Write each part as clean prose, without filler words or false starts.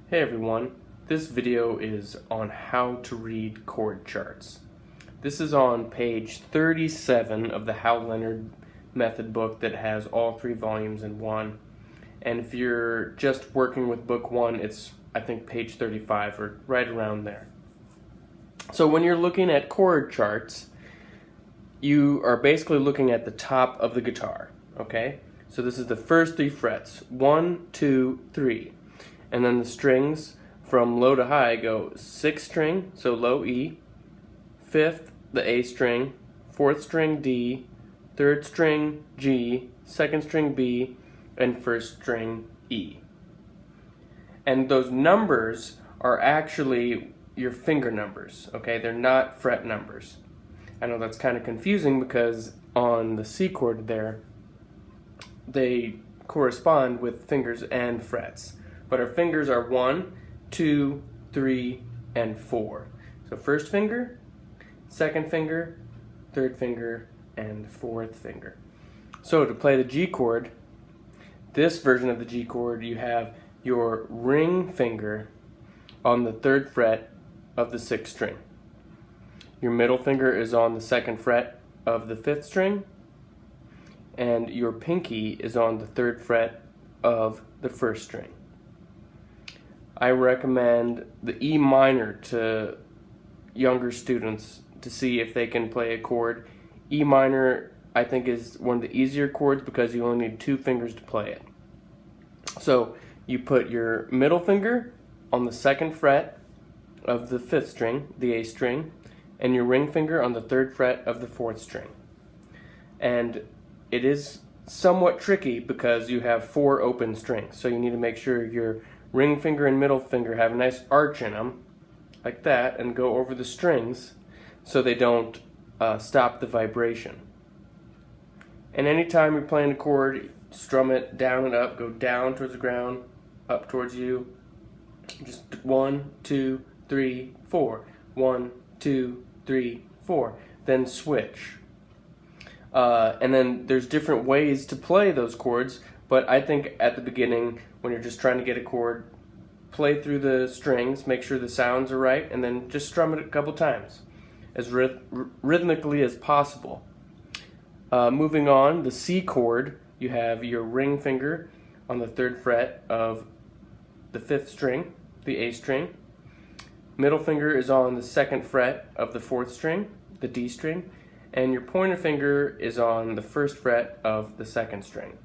Hey everyone, this video is on how to read chord charts. This is on page 37 of the Hal Leonard method book that has all 3 volumes in one. And if you're just working with book 1, it's I think page 35 or right around there. So when you're looking at chord charts, you are basically looking at the top of the guitar, okay? So this is the first 3 frets, 1, 2, 3. And then the strings from low to high go 6th string, so low E, 5th, the A string, 4th string D, 3rd string G, 2nd string B, and 1st string E. And those numbers are actually your finger numbers, okay? They're not fret numbers. I know that's kind of confusing because on the C chord there, they correspond with fingers and frets. But our fingers are 1, 2, 3, and 4. So first finger, second finger, third finger, and fourth finger. So to play the G chord, this version of the G chord, you have your ring finger on the 3rd fret of the 6th string. Your middle finger is on the 2nd fret of the 5th string, and your pinky is on the 3rd fret of the 1st string. I recommend the E minor to younger students to see if they can play a chord. E minor, I think, is one of the easier chords because you only need 2 fingers to play it. So you put your middle finger on the 2nd fret of the 5th string, the A string, and your ring finger on the 3rd fret of the 4th string. And it is somewhat tricky because you have 4 open strings, so you need to make sure your ring finger and middle finger have a nice arch in them, like that, and go over the strings so they don't stop the vibration. And anytime you're playing a chord, strum it down and up, go down towards the ground, up towards you. Just 1, 2, 3, 4. 1, 2, 3, 4. Then switch. And then there's different ways to play those chords, but I think at the beginning, when you're just trying to get a chord, play through the strings, make sure the sounds are right, and then just strum it a couple times, as rhythmically as possible. Moving on, the C chord, you have your ring finger on the 3rd fret of the 5th string, the A string. Middle finger is on the 2nd fret of the 4th string, the D string, and your pointer finger is on the 1st fret of the 2nd string.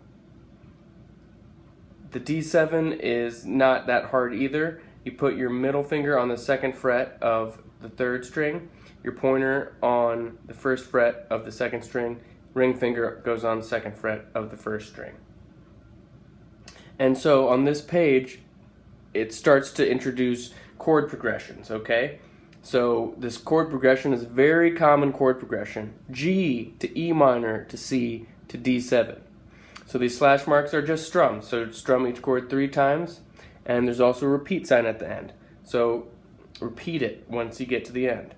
The D7 is not that hard either. You put your middle finger on the 2nd fret of the 3rd string, your pointer on the 1st fret of the 2nd string, ring finger goes on the 2nd fret of the 1st string. And so on this page, it starts to introduce chord progressions, okay? So this chord progression is a very common chord progression. G to E minor to C to D7. So these slash marks are just strums. So strum each chord 3 times, and there's also a repeat sign at the end. So repeat it once you get to the end.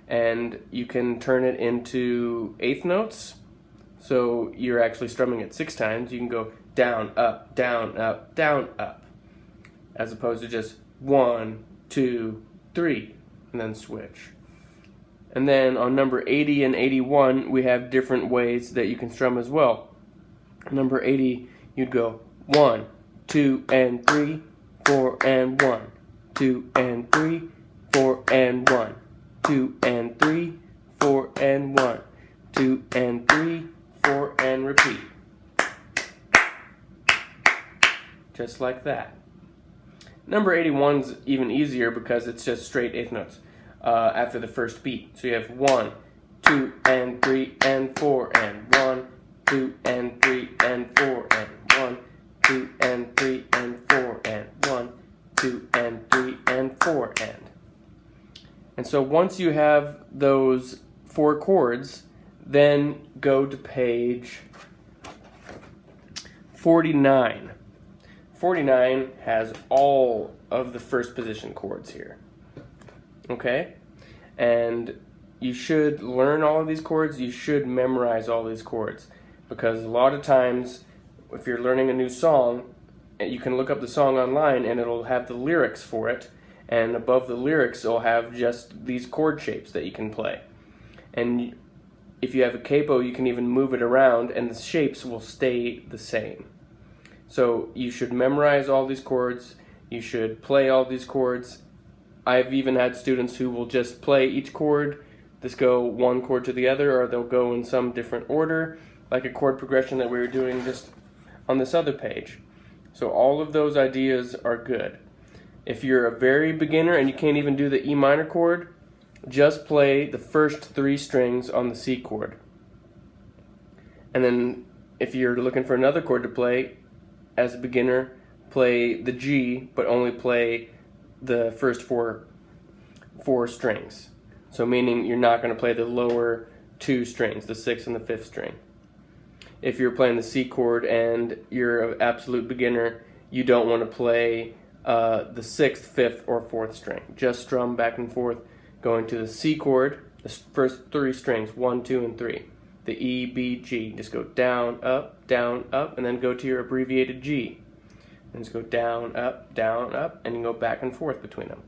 And you can turn it into 8th notes. So you're actually strumming it 6 times. You can go down, up, down, up, down, up, as opposed to just 1, 2, 3, and then switch. And then on number 80 and 81, we have different ways that you can strum as well. Number 80, you'd go 1, 2, and 3, 4, and 1, 2, and 3, 4, and 1, 2, and 3, 4, and 1, 2, and 3, 4, and repeat. Just like that. Number 81 is even easier because it's just straight 8th notes after the first beat. So you have 1, 2, and 3, and 4, and 1, 2, and 3, and 4, and 1, 2, and 3, and 4, and 1, 2, and 3, and 4, and so once you have those 4 chords, then go to page 49. 49 has all of the first position chords here, okay? And you should learn all of these chords. You should memorize all these chords, because a lot of times if you're learning a new song, you can look up the song online and it'll have the lyrics for it, and above the lyrics it'll have just these chord shapes that you can play. And if you have a capo, you can even move it around and the shapes will stay the same. So you should memorize all these chords, you should play all these chords. I've even had students who will just play each chord, just go one chord to the other, or they'll go in some different order, like a chord progression that we were doing just on this other page. So all of those ideas are good. If you're a very beginner and you can't even do the E minor chord, just play the first 3 strings on the C chord. And then if you're looking for another chord to play, as a beginner, play the G, but only play the first four strings. So meaning you're not going to play the lower 2 strings, the 6th and the 5th string. If you're playing the C chord and you're an absolute beginner, you don't want to play the 6th, 5th, or 4th string. Just strum back and forth, going to the C chord, the first 3 strings, 1, 2, and 3. The E, B, G. Just go down, up, and then go to your abbreviated G. And just go down, up, and you go back and forth between them.